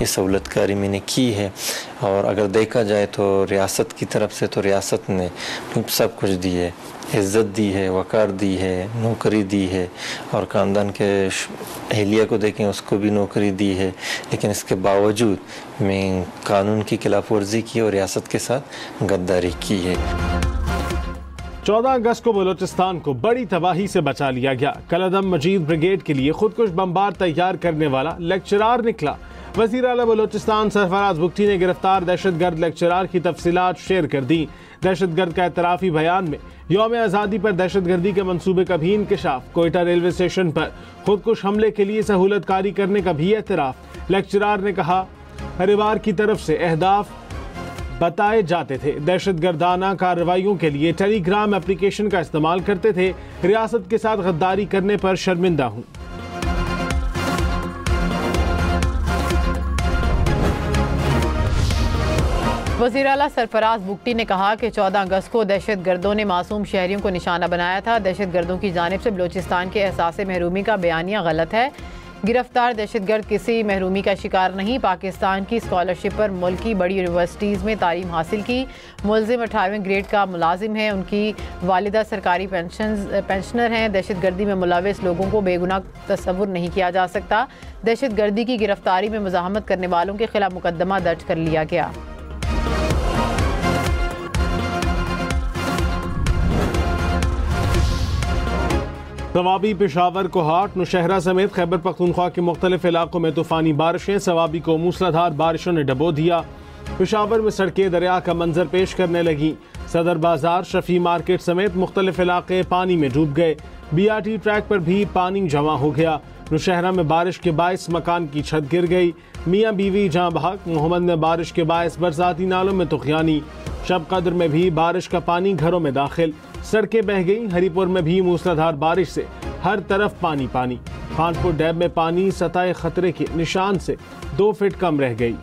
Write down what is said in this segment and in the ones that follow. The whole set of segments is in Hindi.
ये सहूलतकारी मैंने की है। और अगर देखा जाए तो रियासत की तरफ से तो रियासत ने सब कुछ दी है, इज़्ज़त दी है, वक़ार दी है, नौकरी दी है, और ख़ानदान के अहलिया को देखें उसको भी नौकरी दी है। लेकिन इसके बावजूद मैं कानून की खिलाफ वर्जी की और रियासत के साथ गद्दारी की है। 14 अगस्त को बलोचिस्तान को बड़ी तबाही से बचा लिया गया। कलदम मजीद ब्रिगेड के लिए खुदकुश बमबार तैयार करने वाला लेक्चरार निकला। वज़ीर आला बलोचिस्तान सरफराज बुगटी ने गिरफ्तार दहशतगर्द लेक्चरार की तफसीलात शेयर कर दी। दहशतगर्द का एतराफ़ी बयान में यौम आज़ादी पर दहशतगर्दी के मंसूबे का भी इंकशाफ, कोयटा रेलवे स्टेशन पर खुदकुश हमले के लिए सहूलतकारी करने का भी एतराफ़। लेक्चरार ने कहा, परिवार की तरफ से अहदाफ बताए जाते थे, दहशतगर्दाना कार्रवाइयों के लिए टेलीग्राम एप्लीकेशन का इस्तेमाल करते थे, रियासत के साथ गद्दारी करने पर शर्मिंदा हूँ। वज़ीर आला सरफराज बुगटी ने कहा कि 14 अगस्त को दहशतगर्दों ने मासूम शहरियों को निशाना बनाया था। दहशतगर्दों की जानिब से बलूचिस्तान के एहसास महरूमी का बयानिया गलत है। गिरफ्तार दहशतगर्द किसी महरूमी का शिकार नहीं, पाकिस्तान की स्कॉलरशिप पर मुल्क की बड़ी यूनिवर्सिटीज़ में तालीम हासिल की। मुलजिम 18वें ग्रेड का मुलाजिम है, उनकी वालिदा सरकारी पेंशनर हैं। दहशतगर्दी में मुलविस लोगों को बेगुनाह तस्वुर नहीं किया जा सकता। दहशतगर्दी की गिरफ्तारी में मुज़ाहमत करने वालों के खिलाफ मुकदमा दर्ज कर लिया गया। सवाबी पेशावर को हाट नौशहरा समेत खैबर पख्तूनख्वा के मुख्तलिफ इलाकों में तूफानी बारिशें, सवाबी को मूसलाधार बारिशों ने डबो दिया। पेशावर में सड़कें दरिया का मंजर पेश करने लगी। सदर बाजार, शफी मार्केट समेत मुख्तलिफ इलाके पानी में डूब गए। BRT ट्रैक पर भी पानी जमा हो गया। नौशहरा में बारिश के बायस मकान की छत गिर गई। मियाँ बीवी जहाँ बहक। मोहम्मद में बारिश के बायस बरसाती नालों में तुग़यानी। शब कद्र में भी बारिश का पानी घरों में दाखिल, सड़कें बह गई। हरीपुर में भी मूसलाधार बारिश से हर तरफ पानी पानी। खानपुर डैम में पानी सतह खतरे के निशान से 2 फीट कम रह गई।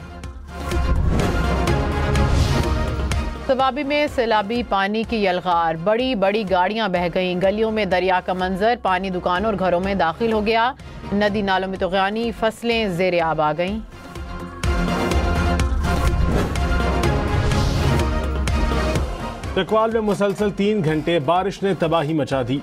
सवाबी में सैलाबी पानी की यलगार, बड़ी बड़ी गाड़ियां बह गईं। गलियों में दरिया का मंजर, पानी दुकानों और घरों में दाखिल हो गया। नदी नालों में तुग़यानी, फसलें ज़ेरे आब आ गईं। तकवाल में मुसलसल 3 घंटे बारिश ने तबाही मचा दी।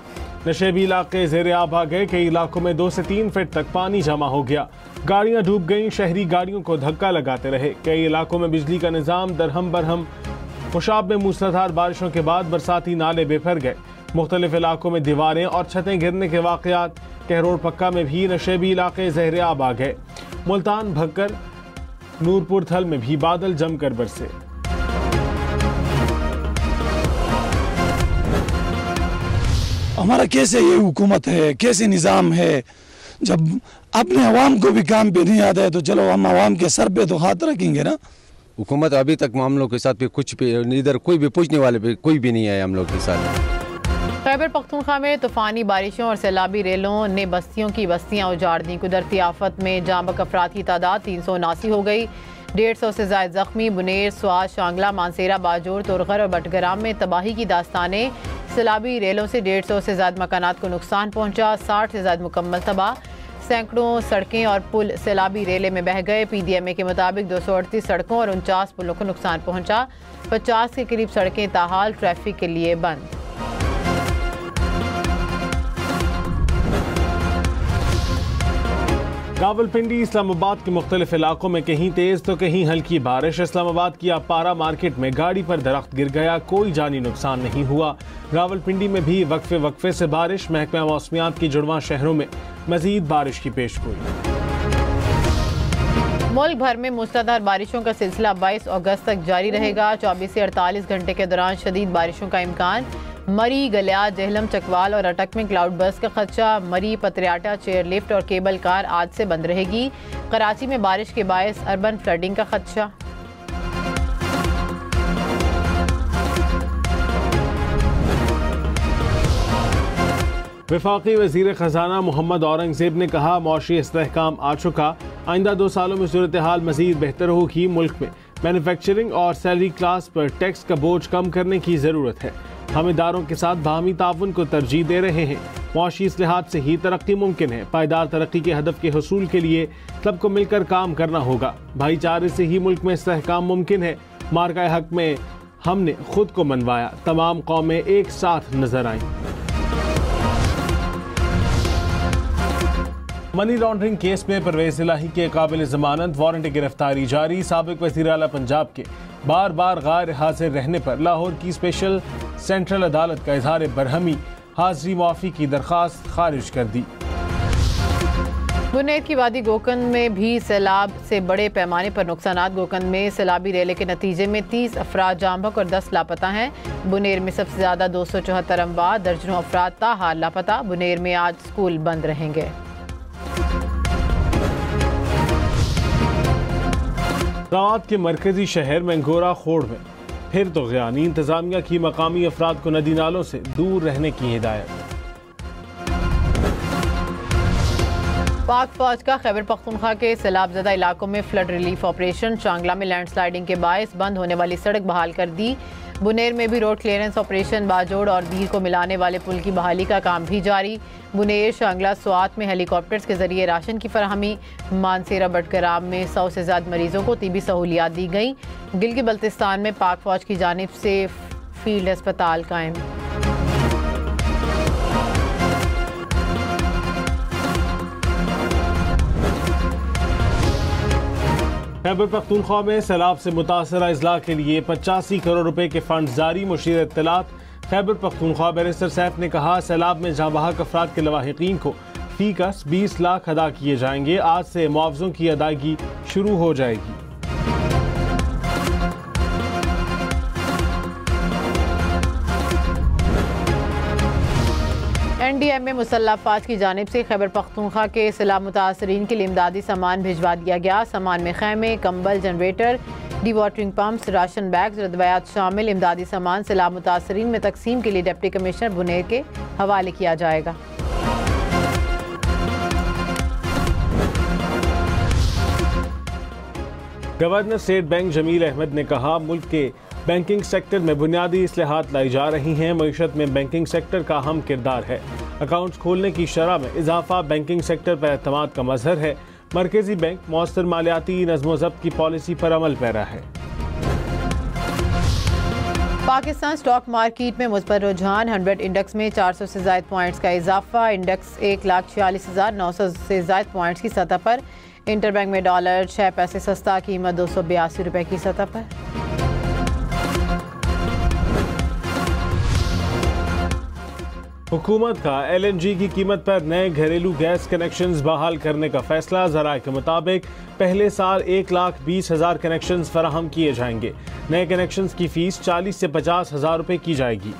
नशेबी इलाके ज़ेरे आब आ गए। कई इलाकों में 2 से 3 फीट तक पानी जमा हो गया। गाड़ियां डूब गईं। शहरी गाड़ियों को धक्का लगाते रहे। कई इलाकों में बिजली का निज़ाम दरहम बरहम। खुशाब में मूसलाधार बारिशों के बाद बरसाती नाले बेफर गए। मुख्तलिफ इलाकों में दीवारें और छतें गिरने के वाक़यात। कहरोड़ पक्का में भी नशेबी इलाके ज़ेरे आब आ गए। मुल्तान, भक्कर, नूरपुर थल में भी बादल जमकर बरसे। हमारा कैसे ये हुकूमत है, कैसे निज़ाम है, जब अपने अवाम को भी काम पे नहीं आता है तो चलो हम अवाम के सर पे तो हाथ रखेंगे ना। हुकूमत अभी तक मामलों के साथ पे कुछ भी इधर कोई भी पूछने वाले पे कोई भी नहीं आया हम लोग के साथ। खैबर पख्तूनख्वा में तूफानी बारिशों और सैलाबी रेलों ने बस्तियों की बस्तियां उजाड़ दी। कुदरती आफत में जांबक अफराद की तादाद 379 हो गई। 150 से ज़ायद जख्मी। बुनेर, स्वाद, शांगला, मानसेरा, बाजोर, तुरगर और बटग्राम में तबाही की दास्तानें। सैलाबी रेलों से 150 से ज़्यादा मकानात को नुकसान पहुंचा। 60 से ज़्यादा मुकम्मल तबाह। सैकड़ों सड़कें और पुल सैलाबी रेले में बह गए। PDMA के मुताबिक 238 सड़कों और 49 पुलों को नुकसान पहुंचा। 50 के करीब सड़कें ताहाल ट्रैफिक के लिए बंद। रावलपिंडी, इस्लामाबाद के मुख्तलिफ इलाकों में कहीं तेज तो कहीं हल्की बारिश। इस्लामाबाद की अपारा मार्केट में गाड़ी पर दरख्त गिर गया, कोई जानी नुकसान नहीं हुआ। रावलपिंडी में भी वक्फे वक्फे से बारिश। महकमा मौसमियात की जुड़वां शहरों में मजीद बारिश की पेशगोई। मुल्क भर में मूसलाधार बारिशों का सिलसिला 22 अगस्त तक जारी रहेगा। 24 से 48 घंटे के दौरान शदीद बारिशों का इम्कान। मरी, गलिया, जहलम, चकवाल और अटक में क्लाउड बर्स्ट का खदशा। मरी, पतरियाटा, चेयरलिफ्ट और केबल कार आज से बंद रहेगी। कराची में बारिश के बायस अर्बन फ्लडिंग का खदशा। वफाकी वज़ीर ख़जाना मोहम्मद औरंगज़ेब ने कहा, मौशी इस्तेहकाम आ चुका, आइंदा 2 सालों में सूरत हाल मज़ीद बेहतर होगी। मुल्क में मैन्युफैक्चरिंग और सैलरी क्लास पर टैक्स का बोझ कम करने की ज़रूरत है। हम इदारों के साथ बाहमी ताउन को तरजीह दे रहे हैं। मुआशी इस्लाहात से ही तरक्की मुमकिन है। पायदार तरक्की के हदफ के हसूल के लिए सबको मिलकर काम करना होगा। भाईचारे से ही मुल्क में इस्तेहकाम मुमकिन है। मार्का हक में हमने खुद को मनवाया, तमाम कौमें एक साथ नजर आईं। मनी लॉन्ड्रिंग केस में परवेज इलाही के काबिल जमानत वारंट गिरफ्तारी जारी। साबिक वज़ीर आला पंजाब के बार बार गैर हाजिर रहने पर लाहौर की स्पेशल सेंट्रल अदालत का इजहार बरहमी, हाजिरी मुआफ़ी की दरख्वास्त खारिज कर दी। बुनेर की वादी गोकन में भी सैलाब से बड़े पैमाने पर नुकसानात। गोकन में सैलाबी रेले के नतीजे में 30 अफराद जाम बहक और 10 लापता हैं। बुनेर में सबसे ज़्यादा 274 अमवात, दर्जनों अफराद ताहाल लापता। बुनेर में आज स्कूल बंद रहेंगे। रात के मरकजी शहर मंगोरा खोड़ में फिर तो ग़यानी। इंतजामिया की मकामी अफराद को नदी नालों से दूर रहने की हिदायत। पाक फौज का खैबर पख्तूनख्वा के सैलाबज़दा इलाकों में फ्लड रिलीफ ऑपरेशन। चांगला में लैंडस्लाइडिंग के बायस बंद होने वाली सड़क बहाल कर दी। बुनेर में भी रोड क्लियरेंस ऑपरेशन। बाजोड़ और दीर को मिलाने वाले पुल की बहाली का काम भी जारी। बुनेर, शांगला, स्वात में हेलीकॉप्टर्स के जरिए राशन की फराहमी। मानसेरा बटगराम में 100 से ज़्यादा मरीजों को तिबी सहूलियात दी गई। गिलगित बल्तिस्तान में पाक फौज की जानिब से फील्ड अस्पताल कायम। खैबर पख्तूनख्वा में सैलाब से मुतासरा अजला के लिए 85 करोड़ रुपए के फंड जारी। मुशीर इत्तलात खैबर पख्तूनख्वा बैरिस्टर सैफ ने कहा, सैलाब में जाँ बहक अफराद के लवाहिकीन को फी कस 20 लाख अदा किए जाएंगे। आज से मुआवजों की अदायगी शुरू हो जाएगी। NDM में मुसल्लह अफवाज की जानिब से खैबर पख्तूनख्वा के सैलाब मुतासरीन के लिए इमदादी सामान भिजवा दिया गया। सामान में खैमे, कंबल, generator, dewatering pumps, ration bags, रदवायात शामिल। इमदादी सामान सैलाब मुतासरीन में तकसीम के लिए डिप्टी कमिश्नर बुनेर के हवाले किया जाएगा। Governor State Bank Jameel Ahmed ने कहा, मुल्क के बैंकिंग सेक्टर में बुनियादी इस्लाहात लाई जा रही हैं। मईशत में बैंकिंग सेक्टर का अहम किरदार है। अकाउंट्स खोलने की शरह में इजाफा बैंकिंग सेक्टर पर एतमाद का मजहर है। मरकजी बैंक मौसर मालियाती नज़्म ज़ब्त की पॉलिसी पर अमल पैरा है। पाकिस्तान स्टॉक मार्केट में मुस्बत रुझान। 100 इंडेक्स में 400 से ज़ायद पॉइंट्स का इजाफा। इंडेक्स 1,46,900 से ज़ायद पॉइंट्स की सतह पर। इंटरबैंक में डॉलर 6 पैसे सस्ता, कीमत 282 रुपए की सतह पर। हुकूमत का LNG की कीमत पर नए घरेलू गैस कनेक्शंस बहाल करने का फैसला। ज़राए के मुताबिक पहले साल 1,20,000 कनेक्शंस फराहम किए जाएंगे। नए कनेक्शंस की फीस 40 से 50,000 रुपए की जाएगी।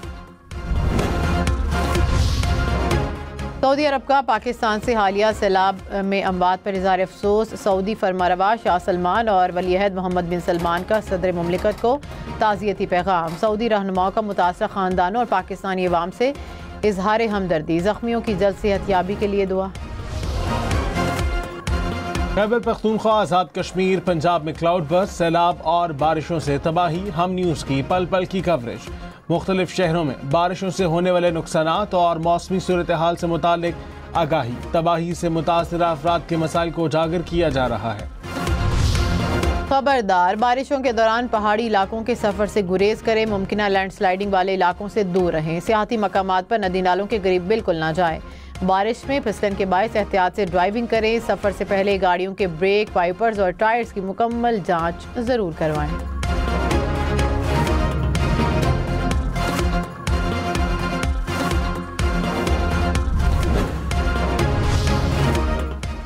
सऊदी अरब का पाकिस्तान से हालिया सैलाब में अमवात पर इज़हार अफसोस। सऊदी फरमारवा शाह सलमान और वलीअहद मोहम्मद बिन सलमान का सदर मुमलिकत को ताज़ियती पैगाम। सऊदी रहनुमाओं का मुतासरा ख़ानदानों और पाकिस्तानी अवाम से इजहार हमदर्दी। जख्मियों की जल्द सेहतयाबी के लिए दुआ। खैबर पख्तूनख्वा, आज़ाद कश्मीर, पंजाब में क्लाउड बर्स्ट, सैलाब और बारिशों से तबाही। हम न्यूज़ की पल पल की कवरेज। मुख्तलिफ शहरों में बारिशों से होने वाले नुकसानात और मौसमी सूरत हाल से मुतालिक आगाही। तबाही से मुतासरा अफराद के मसाइल को उजागर किया जा रहा है। खबरदार, बारिशों के दौरान पहाड़ी इलाकों के सफर से गुरेज करें। मुमकिन लैंडस्लाइडिंग वाले इलाकों से दूर रहें। सियाहती मकामात पर नदी नालों के करीब बिल्कुल ना जाएं। बारिश में फिसलन के बायस एहतियात से ड्राइविंग करें। सफर से पहले गाड़ियों के ब्रेक, वाइपर्स और टायर्स की मुकम्मल जांच जरूर करवाएं।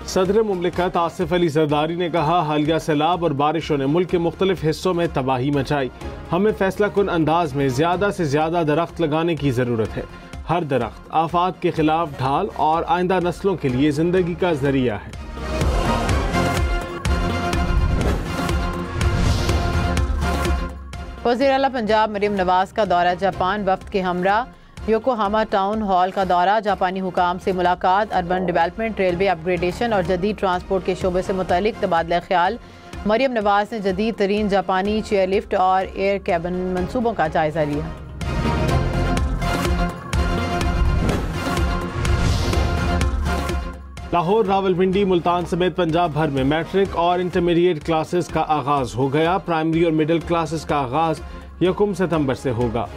सदर मुमलिकत आसिफ अली जरदारी ने कहा, हालिया सैलाब और बारिशों ने मुल्क के मुख्तलिफ हिस्सों में तबाही मचाई। हमें फैसला कुन अंदाज में ज़्यादा से ज़्यादा दरख्त लगाने की ज़रूरत है। हर दरख्त आफात के खिलाफ ढाल और आइंदा नस्लों के लिए ज़िंदगी का जरिया है। वज़ीर आला पंजाब मरियम नवाज का दौरा जापान। वफ्द के हमरा योकोहामा टाउन हॉल का दौरा। जापानी हुकाम से मुलाकात। अर्बन डेवलपमेंट, रेलवे अपग्रेडेशन और जदीद ट्रांसपोर्ट के शोबे से मुतालिक तबादला ख्याल। मरियम नवाज ने जदीद तरीन जापानी चेयरलिफ्ट और एयर कैबिन मंसूबों का जायजा लिया। लाहौर, रावलपिंडी, मुल्तान समेत पंजाब भर में मैट्रिक और इंटरमीडिएट क्लासेस का आगाज हो गया। प्राइमरी और मिडिल क्लासेस का आगाज 1 सितंबर से होगा।